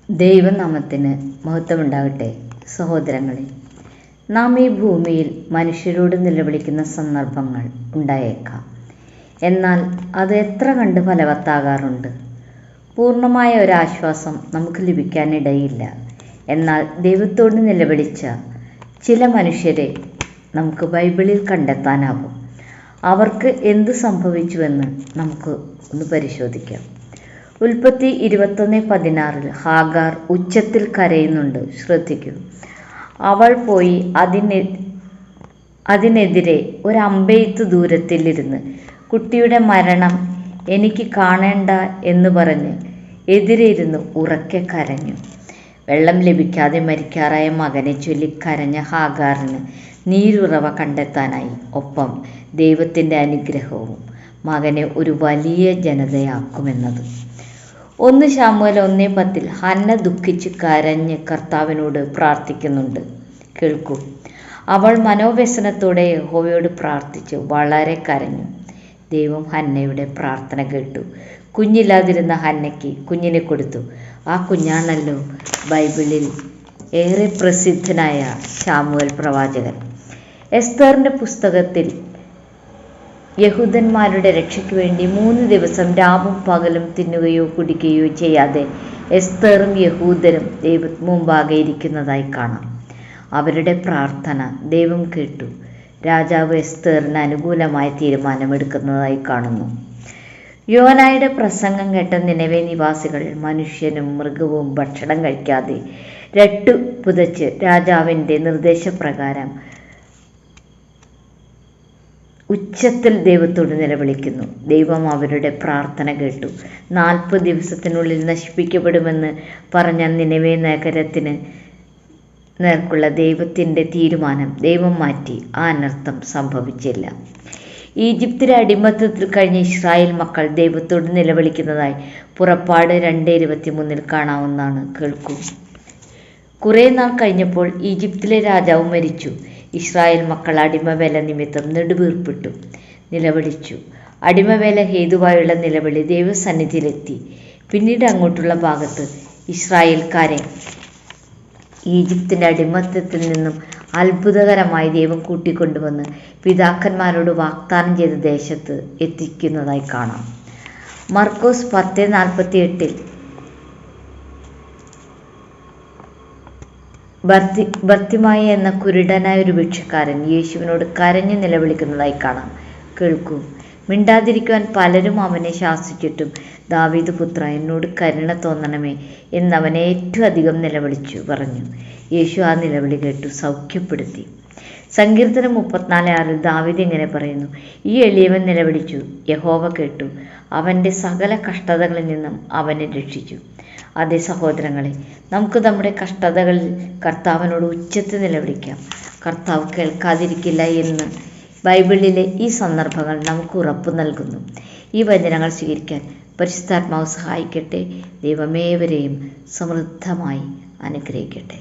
ദൈവനാമത്തിന് മഹത്വമുണ്ടാകട്ടെ. സഹോദരങ്ങളെ, നാം ഈ ഭൂമിയിൽ മനുഷ്യരോട് നിലവിളിക്കുന്ന സന്ദർഭങ്ങൾ ഉണ്ടായേക്കാം. എന്നാൽ അത് എത്ര കണ്ട് ഫലവത്താകാറുണ്ട്? പൂർണ്ണമായ ഒരാശ്വാസം നമുക്ക് ലഭിക്കാനിടയില്ല. എന്നാൽ ദൈവത്തോട് നിലവിളിച്ച ചില മനുഷ്യരെ നമുക്ക് ബൈബിളിൽ കണ്ടെത്താനാകും. അവർക്ക് എന്ത് സംഭവിച്ചുവെന്ന് നമുക്ക് ഒന്ന് പരിശോധിക്കാം. ഉൽപ്പത്തി 21:16 ഹാഗാർ ഉച്ചത്തിൽ കരയുന്നുണ്ട്. ശ്രദ്ധിക്കൂ. അവൾ പോയി അതിനെതിരെ ഒരമ്പെയ്ത്ത് ദൂരത്തിലിരുന്ന് കുട്ടിയുടെ മരണം എനിക്ക് കാണേണ്ട എന്ന് പറഞ്ഞ് എതിരെ ഇരുന്ന് ഉറക്കെ കരഞ്ഞു. വെള്ളം ലഭിക്കാതെ മരിക്കാറായ മകനെ ചൊല്ലി കരഞ്ഞ ഹാഗാറിന് നീരുറവ കണ്ടെത്താനായി. ഒപ്പം ദൈവത്തിൻ്റെ അനുഗ്രഹവും മകനെ ഒരു വലിയ ജനതയാക്കുമെന്നത്. 1 ശമൂവേൽ 1:10 ഹന്ന ദുഃഖിച്ച് കരഞ്ഞ് കർത്താവിനോട് പ്രാർത്ഥിക്കുന്നുണ്ട്. കേൾക്കൂ. അവൾ മനോവ്യസനത്തോടെ യഹോവയോട് പ്രാർത്ഥിച്ച് വളരെ കരഞ്ഞു. ദൈവം ഹന്നയുടെ പ്രാർത്ഥന കേട്ടു. കുഞ്ഞില്ലാതിരുന്ന ഹന്നയ്ക്ക് കുഞ്ഞിനെ കൊടുത്തു. ആ കുഞ്ഞാണല്ലോ ബൈബിളിൽ ഏറെ പ്രസിദ്ധനായ ശമൂവേൽ പ്രവാചകൻ. എസ്തറിൻ്റെ പുസ്തകത്തിൽ യഹൂദന്മാരുടെ രക്ഷയ്ക്ക് വേണ്ടി 3 ദിവസം രാവും പകലും തിന്നുകയോ കുടിക്കുകയോ ചെയ്യാതെ എസ്തറും യഹൂദരും ദൈവം മുമ്പാകെ ഇരിക്കുന്നതായി കാണാം. അവരുടെ പ്രാർത്ഥന ദൈവം കേട്ടു. രാജാവ് എസ്തറിന് അനുകൂലമായ തീരുമാനമെടുക്കുന്നതായി കാണുന്നു. യോനായുടെ പ്രസംഗം കേട്ട നിനവെ നിവാസികൾ മനുഷ്യനും മൃഗവും ഭക്ഷണം കഴിക്കാതെ രട്ടു പുതച്ച് രാജാവിൻ്റെ നിർദ്ദേശപ്രകാരം ഉച്ചത്തിൽ ദൈവത്തോട് നിലവിളിക്കുന്നു. ദൈവം അവരുടെ പ്രാർത്ഥന കേട്ടു. 40 ദിവസത്തിനുള്ളിൽ നശിപ്പിക്കപ്പെടുമെന്ന് പറഞ്ഞ നിനവെ നഗരത്തിന് നേർക്കുള്ള ദൈവത്തിൻ്റെ തീരുമാനം ദൈവം മാറ്റി. ആ അനർത്ഥം സംഭവിച്ചില്ല. ഈജിപ്തിലെ അടിമത്തത്തിൽ കഴിഞ്ഞ ഇസ്രായേൽ മക്കൾ ദൈവത്തോട് നിലവിളിക്കുന്നതായി പുറപ്പാട് 2:23 കാണാവുന്നതാണ്. കേൾക്കൂ. കുറേ നാൾ കഴിഞ്ഞപ്പോൾ ഈജിപ്തിലെ രാജാവ് മരിച്ചു. ഇസ്രായേൽ മക്കൾ അടിമവേല നിമിത്തം നെടുവീർപ്പിട്ടു നിലവിളിച്ചു. അടിമവേല ഹേതുവായുള്ള നിലവിളി ദൈവസന്നിധിയിലെത്തി. പിന്നീട് അങ്ങോട്ടുള്ള ഭാഗത്ത് ഇസ്രായേൽക്കാരെ ഈജിപ്തിൻ്റെ അടിമത്തത്തിൽ നിന്നും അത്ഭുതകരമായി ദൈവം കൂട്ടിക്കൊണ്ടുവന്ന് പിതാക്കന്മാരോട് വാഗ്ദാനം ചെയ്ത ദേശത്ത് എത്തിക്കുന്നതായി കാണാം. മർക്കോസ് 10:48 ബർത്തിമായി എന്ന കുരുടനായ ഒരു ഭിക്ഷക്കാരൻ യേശുവിനോട് കരഞ്ഞു നിലവിളിക്കുന്നതായി കാണാം. കേൾക്കൂ. മിണ്ടാതിരിക്കുവാൻ പലരും അവനെ ശാസിച്ചിട്ടും ദാവീദ് പുത്ര, എന്നോട് കരുണ തോന്നണമേ എന്നവനെ ഏറ്റവും അധികം നിലവിളിച്ചു പറഞ്ഞു. യേശു ആ നിലവിളി കേട്ടു, സൗഖ്യപ്പെടുത്തി. സങ്കീർത്തനം 34:6 ദാവീദ് ഇങ്ങനെ പറയുന്നു: ഈ എളിയവൻ നിലവിളിച്ചു, യഹോവ കേട്ടു, അവൻ്റെ സകല കഷ്ടതകളിൽ നിന്നും അവനെ രക്ഷിച്ചു. അതേ സഹോദരങ്ങളെ, നമുക്ക് നമ്മുടെ കഷ്ടതകളിൽ കർത്താവിനോട് ഉച്ചത്തിൽ നിലവിളിക്കാം. കർത്താവ് കേൾക്കാതിരിക്കില്ല എന്ന് ബൈബിളിലെ ഈ സന്ദർഭങ്ങൾ നമുക്ക് ഉറപ്പു നൽകുന്നു. ഈ വചനങ്ങൾ സ്വീകരിക്കാൻ പരിശുദ്ധാത്മാവ് സഹായിക്കട്ടെ. ദൈവമേവരെയും സമൃദ്ധമായി അനുഗ്രഹിക്കട്ടെ.